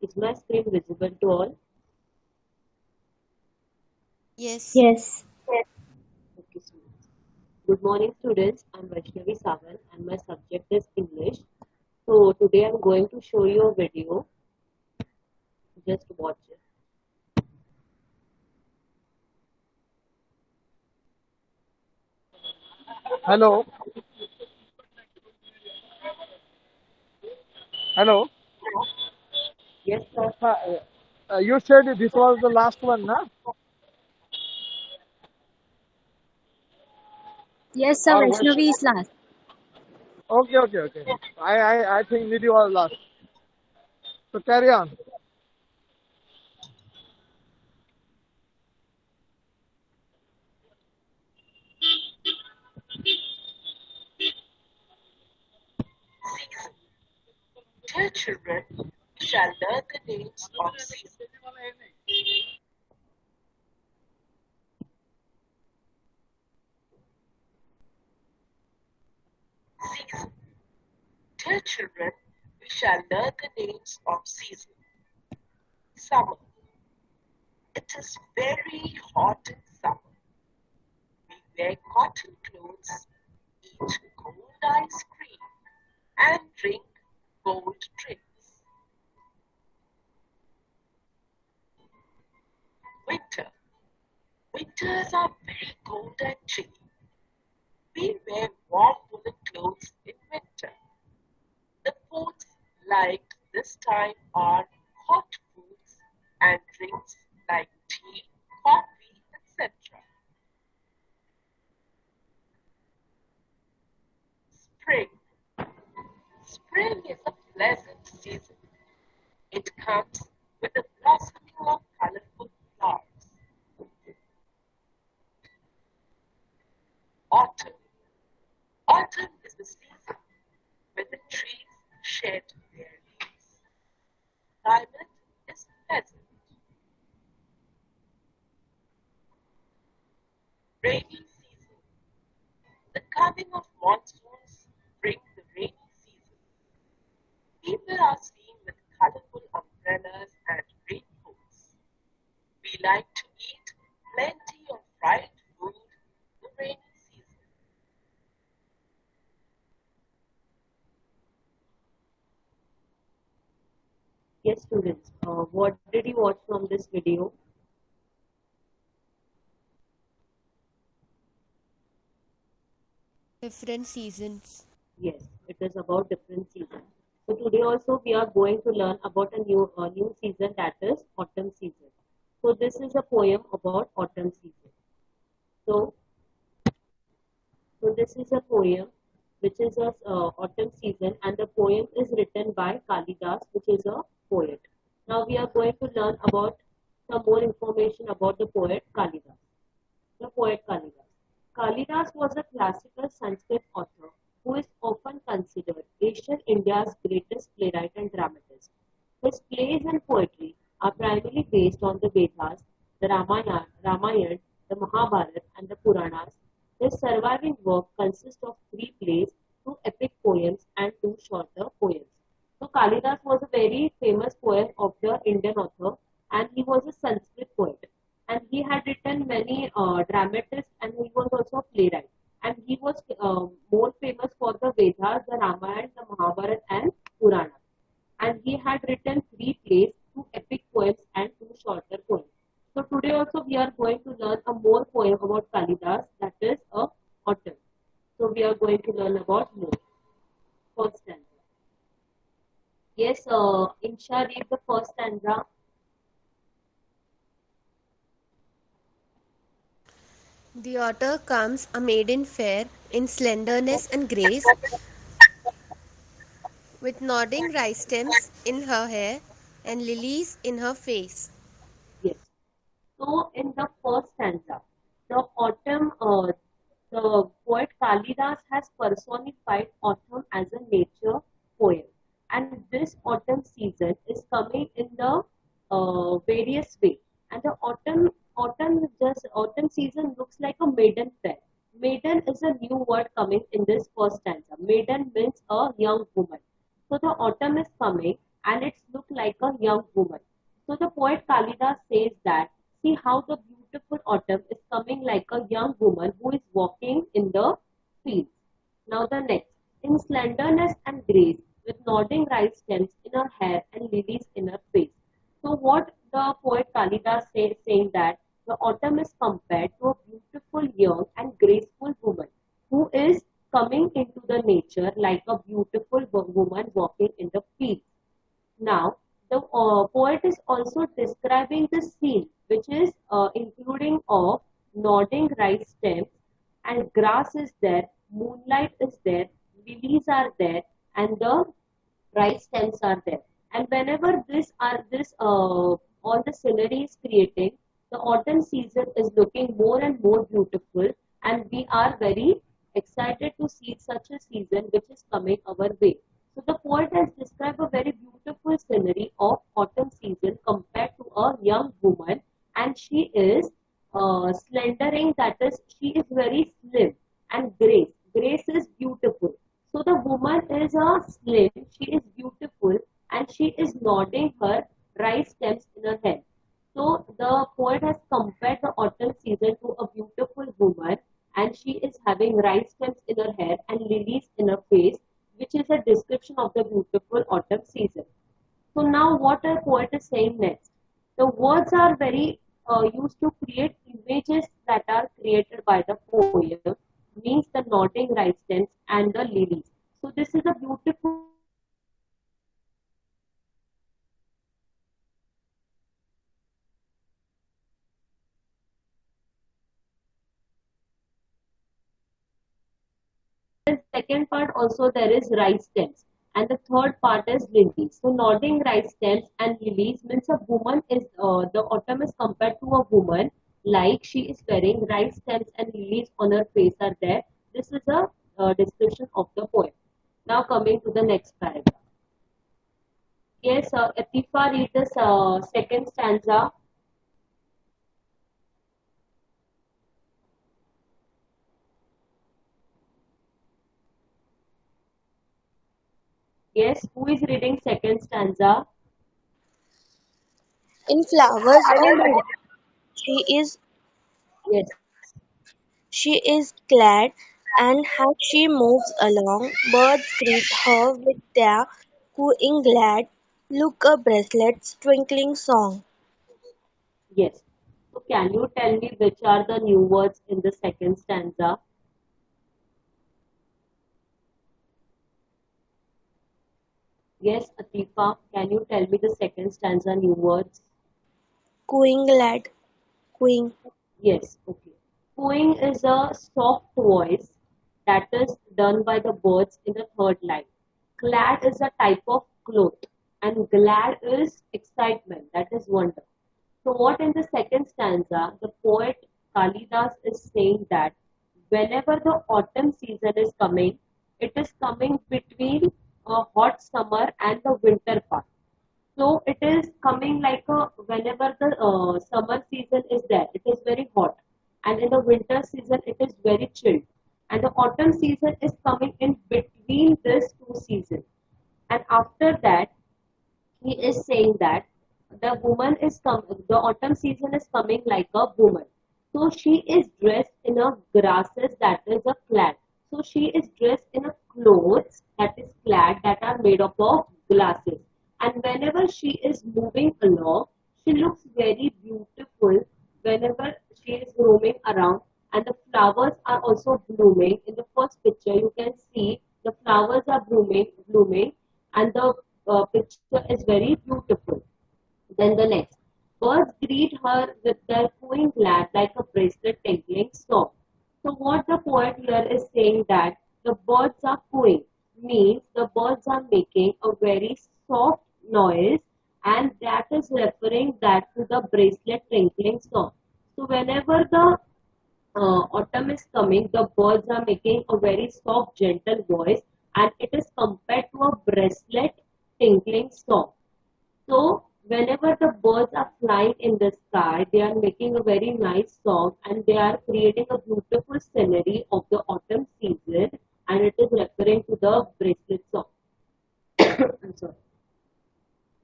Is my screen visible to all? Yes. Yes. Okay, so good morning, students. I'm Vaishnavi Sagal, and my subject is English. So today I'm going to show you a video. Just watch it. Hello, hello. Yes, sir. You said this was the last one, na? Yes, sir. Or what? Vaishnavi is last. Okay. I think Nidhi was last. So carry on. Dear children, we shall learn the names of seasons. Season. Dear children, we shall learn the names of seasons. Summer. It is very hot in summer. We wear cotton clothes, eat cold ice cream, and drink cold drinks. Winter. Winters are very cold and chilly. We wear warm woolen clothes in winter. The foods liked this time are hot foods and drinks like tea, coffee, etc. Spring. Spring is a pleasant season. It comes with the blossoming of colorful flowers. Autumn. Autumn is the season when the trees shed their leaves. Climate is pleasant. Rainy season. The coming of monsoons brings the rainy season. People are seen with colorful umbrellas and raincoats. We like to eat plenty of fried food the rainy season. Yes, students. What did you watch from this video? Different seasons. Yes, it is about different seasons. So today also we are going to learn about a new season, that is autumn season. So this is a poem about autumn season. So So this is a poem which is of autumn season, and the poem is written by Kalidas, which is a poet. Now we are going to learn about some more information about the poet Kalidas. The poet Kalidas. Kalidas was a classical Sanskrit author who is often considered Asian India's greatest playwright and dramatist. His plays and poetry are primarily based on the Vedas, the Ramayana, the Mahabharata, and the Puranas. His surviving work consists of three plays, two epic poems, and two shorter poems. So Kalidas was a very famous poet of the Indian author, and he was a Sanskrit poet. And he had written many dramatists, and he was also a playwright. And he was more famous for the Vedas, the Ramayana, the Mahabharata, and Purana. And he had written three plays, two epic poems, and two shorter poems. So today also we are going to learn a more poem about Kalidas, that is a autumn. So we are going to learn about more. First stanza. Yes, Insha, read the first stanza. The otter comes a maiden fair in slenderness and grace, with nodding rice stems in her hair and lilies in her face. Yes. So in the first stanza, the the poet Kalidas has personified autumn as a nature poem, and this autumn season is coming in the various way. And the autumn season looks like a maiden fair. Maiden is a new word coming in this first stanza. Maiden means a young woman. So the autumn is coming, and it's look like a young woman. So the poet Kalidas says that, see how the beautiful autumn is coming like a young woman who is walking in the fields. Now the next, in slenderness and grace, with nodding rice stems in her hair and lilies in her face. So what the poet Kalidas says, saying that the autumn is compared to a beautiful, young and graceful woman who is coming into the nature like a beautiful woman walking in the field. Now, the poet is also describing the scene, which is including of nodding rice stems, and grass is there, moonlight is there, lilies are there, and the rice stems are there. And whenever this all the scenery is creating, the autumn season is looking more and more beautiful, and we are very excited to see such a season which is coming our way. So the poet has described a very beautiful scenery of autumn season compared to a young woman, and she is slendering, that is, she is very slim, and grace. Grace is beautiful. So the woman is a slim, she is beautiful, and she is nodding her rice stems in her head. So the poet has compared the autumn season to a beautiful woman, and she is having rice stems in her hair and lilies in her face, which is a description of the beautiful autumn season. So now what a poet is saying next. The words are very used to create images that are created by the poem, means the nodding rice stems and the lilies. So this is a beautiful image which is created by the poet, and the poet has described the autumn season like a beautiful autumn season and the lilies in the field. And the second part also there is rice stems, and the third part is lilies. So nodding rice stems and lilies means a woman is the autumn is compared to a woman like she is wearing rice stems and lilies on her face are there. This is a description of the poem. Now coming to the next paragraph. Yes, Atifa, read the second stanza. Yes, who is reading second stanza? In flowers and birds, she is Yes. she is glad, and as she moves along, birds greet her with their cooing glad look a bracelet's twinkling song. Yes. So can you tell me which are the new words in the second stanza? Yes, Atifa, can you tell me the second stanza new words? Cooing glad, cooing. Yes, okay. Cooing is a soft voice that is done by the birds in the third line. Glad is a type of cloth, and glad is excitement, that is wonder. So, what in the second stanza, the poet Kalidas is saying that whenever the autumn season is coming, it is coming between a hot summer and the winter part. So it is coming like a whenever the summer season is there, it is very hot, and in the winter season it is very chilled, and the autumn season is coming in between these two seasons. And after that, he is saying that the autumn season is coming like a woman. So she is dressed in a grasses that is a clad. So she is dressed in a clothes that is clad that are made up of glasses. And whenever she is moving along, she looks very beautiful whenever she is roaming around, and the flowers are also blooming. In the first picture you can see the flowers are blooming, and the picture is very beautiful. Then the next, birds greet her with their cooing glad like a bracelet tinkling song. So what the poet here is saying that the birds are cooing, means the birds are making a very soft noise, and that is referring that to the bracelet tinkling song. So whenever the autumn is coming, the birds are making a very soft, gentle voice, and it is compared to a bracelet tinkling song. So, whenever the birds are flying in the sky, they are making a very nice song, and they are creating a beautiful scenery of the autumn season, and it is referring to the bracelet song. I'm sorry.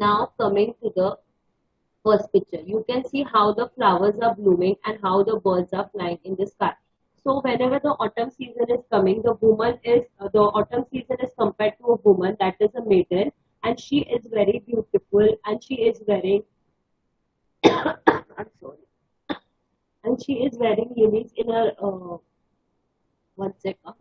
Now coming to the first picture, you can see how the flowers are blooming and how the birds are flying in the sky. So whenever the autumn season is coming, the autumn season is compared to a woman, that is a maiden, and she is very beautiful, and she is wearing I'm sorry, and she is wearing lilies in her one second.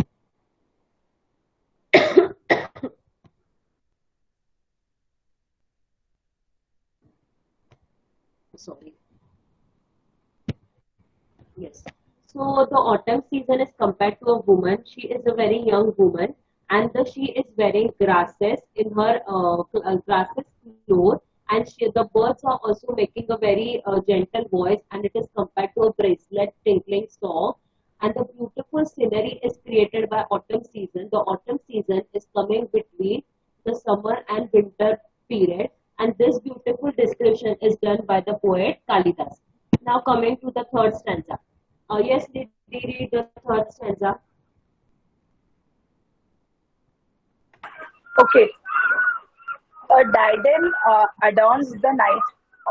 Sorry. Yes. So the autumn season is compared to a woman. She is a very young woman, and she is wearing grasses in her grasses floor, and the birds are also making a very gentle voice, and it is compared to a bracelet tinkling song. And the beautiful scenery is created by autumn season. The autumn season is coming between the summer and winter period, and this beautiful description is done by the poet Kalidas. Now coming to the third stanza. Yes, did we read the third stanza? Okay, a diadem adorns the night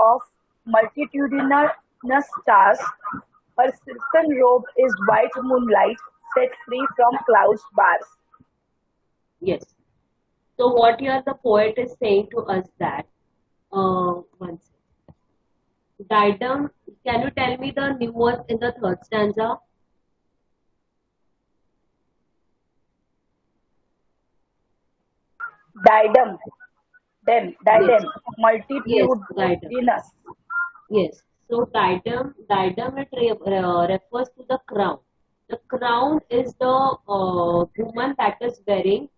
of multitudinous stars. Her silken robe is white moonlight set free from clouds' bars. Yes. So what here the poet is saying to us that one second. Diadem. Can you tell me the new words in the third stanza? Diadem, Yes. diadem, Yes. Diadem. multitudinous. Yes. So diadem it refers to the crown. The crown is the woman that is wearing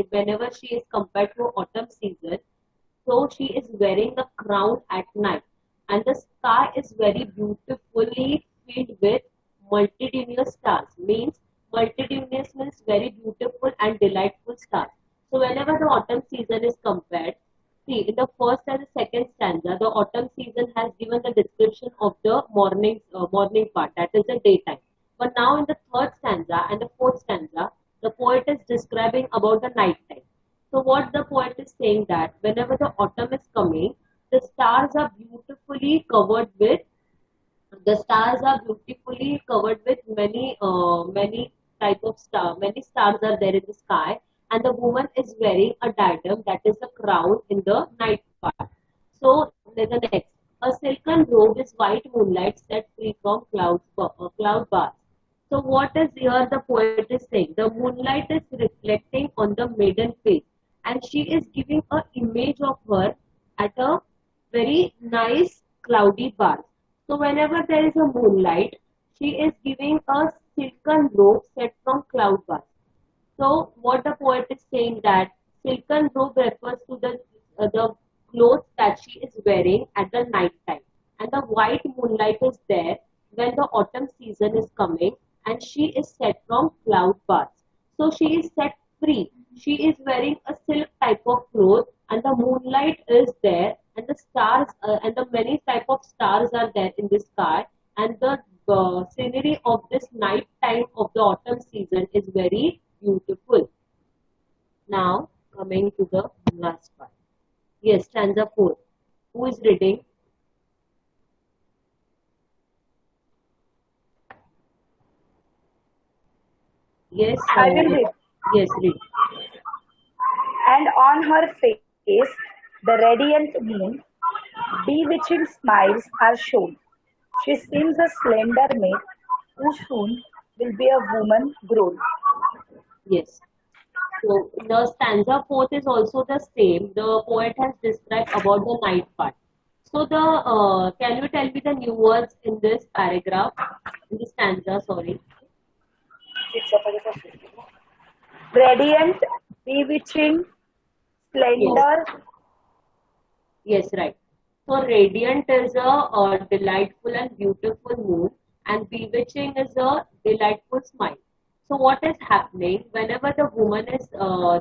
whenever she is compared to autumn season. So she is wearing the crown at night, and the sky is very beautifully filled with multitudinous stars. Multitudinous means very beautiful and delightful stars. So whenever the autumn season is compared, see in the first and the second stanza, the autumn season has given the description of the morning part, that is the daytime. But now in the third stanza and the fourth stanza, the poet is describing about the night time. So what the poet is saying that whenever the autumn is coming, the stars are beautifully covered with the stars are beautifully covered with many type of star. Many stars are there in the sky, and the woman is wearing a diadem, that is a crown in the night part. So the next, a silken robe is white moonlight set free from cloud bars. So what is here the poet is saying? The moonlight is reflecting on the maiden face, and she is giving a image of her at a very nice cloudy bar. So whenever there is a moonlight, she is giving a silken robe set from cloud bars. So what the poet is saying that silken robe refers to the clothes that she is wearing at the night time, and the white moonlight is there when the autumn season is coming, and she is set from cloud bars. So she is set free. She is wearing a silk type of cloth, and the moonlight is there, and the stars and the many type of stars are there in the sky, and the scenery of this night time of the autumn season is very beautiful. Now coming to the last part. Yes, stanza 4. Who is reading? Yes, I will read. yes, read. And on her face, the radiant moon, bewitching smiles are shown. She seems a slender maid who soon will be a woman grown. Yes. So the stanza 4th is also the same. The poet has described about the night part. So the can you tell me the new words in this paragraph, in this stanza? Sorry. Radiant, bewitching, Yes. slender, Yes, right. So radiant is a delightful and beautiful mood, and bewitching is a delightful smile. So what is happening whenever the woman is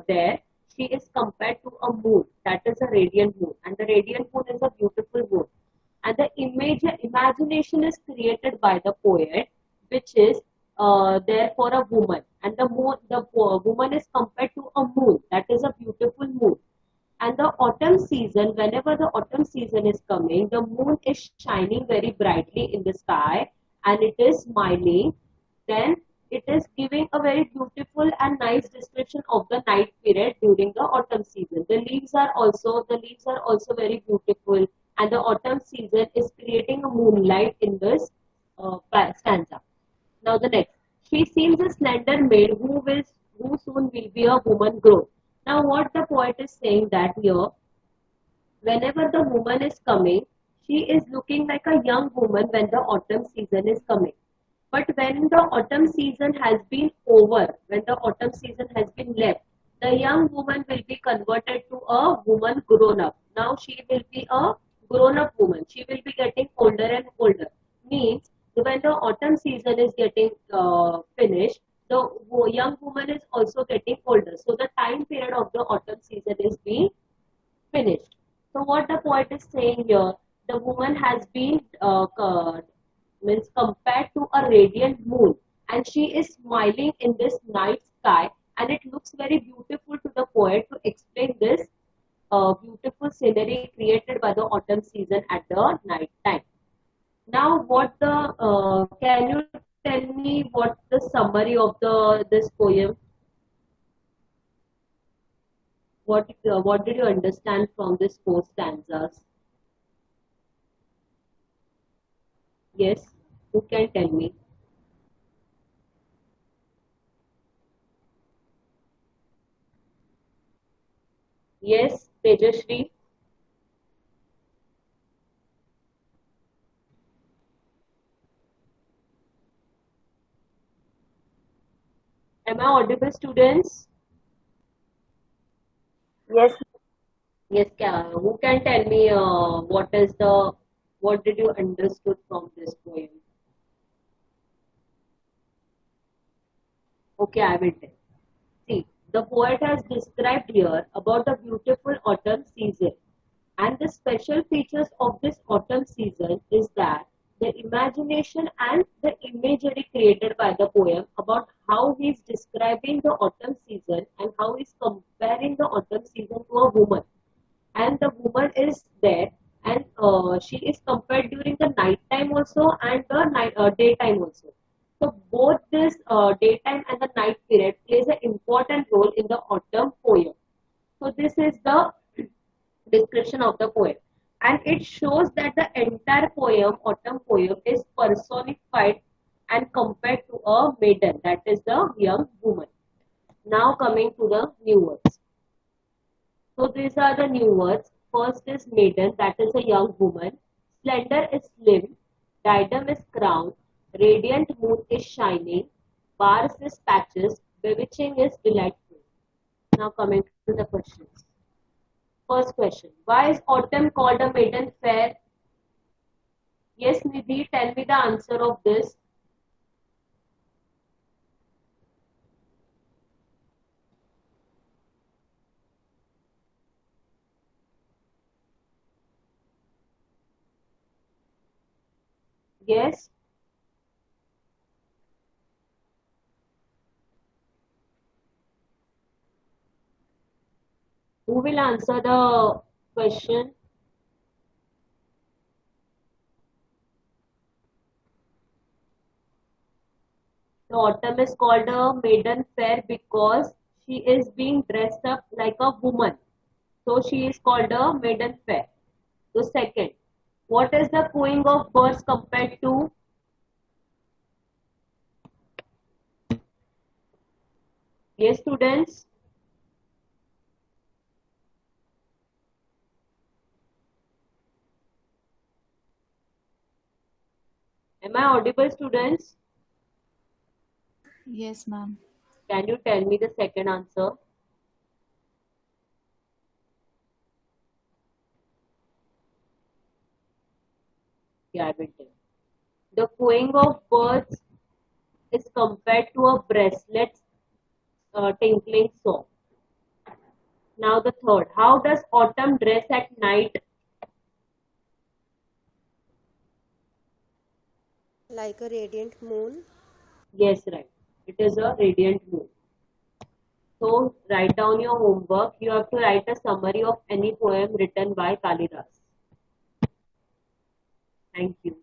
there? She is compared to a moon, that is a radiant moon, and the radiant moon is a beautiful moon. And the imagination is created by the poet, which is there for a woman, and the woman is compared to a moon, that is a beautiful moon, And the autumn season, whenever the autumn season is coming, the moon is shining very brightly in the sky and it is smiling. Then it is giving a very beautiful and nice description of the night period during the autumn season. The leaves are also very beautiful, and the autumn season is creating a moonlight in this stanza. Now the next, she seems a slender maid who soon will be a woman grown. Now what the poet is saying that here, whenever the woman is coming, she is looking like a young woman when the autumn season is coming. But when the autumn season has been over, when the autumn season has been left, the young woman will be converted to a woman grown up. Now she will be a grown up woman. She will be getting older and older. Means when the autumn season is getting finished, the young woman is also getting older. So the time period of the autumn season is being finished. So what the poet is saying here, the woman has been means compared to a radiant moon, and she is smiling in this night sky, and it looks very beautiful to the poet to explain this beautiful scenery created by the autumn season at the night time. Now, can you tell me what the summary of the this poem? What did you understand from this four stanzas? Yes, who can tell me? Yes, Tejashri. Am I audible, students? Yes, Yes, who can tell me what did you understood from this poem? Okay, I will tell. See, the poet has described here about the beautiful autumn season. And the special features of this autumn season is that the imagination and the imagery created by the poem about how he is describing the autumn season and how he is comparing the autumn season to a woman. And the woman is there, and she is compared during the night time also and the daytime also. So both this daytime and the night period plays an important role in the autumn poem. So this is the description of the poem, and it shows that the entire poem, autumn poem, is personified and compared to a maiden, that is the young woman. Now coming to the new words. So these are the new words. First is maiden, that is a young woman. Slender is slim. Diadem is crown. Radiant moon is shining. Bars is patches. Bewitching is delightful. Now coming to the questions. First question. Why is autumn called a maiden fair? Yes, Nidhi, tell me the answer of this. Yes. Who will answer the question? The autumn is called a maiden fair because she is being dressed up like a woman. So she is called a maiden fair. The second, what is the cooing of birds compared to? Yes, students. Am I audible, students? Yes, ma'am. Can you tell me the second answer? Yeah, I will tell. The cooing of birds is compared to a bracelet tinkling song. Now the third, how does autumn dress at night? Like a radiant moon. Yes, right. It is a radiant moon. So write down your homework. You have to write a summary of any poem written by Kalidas. Thank you.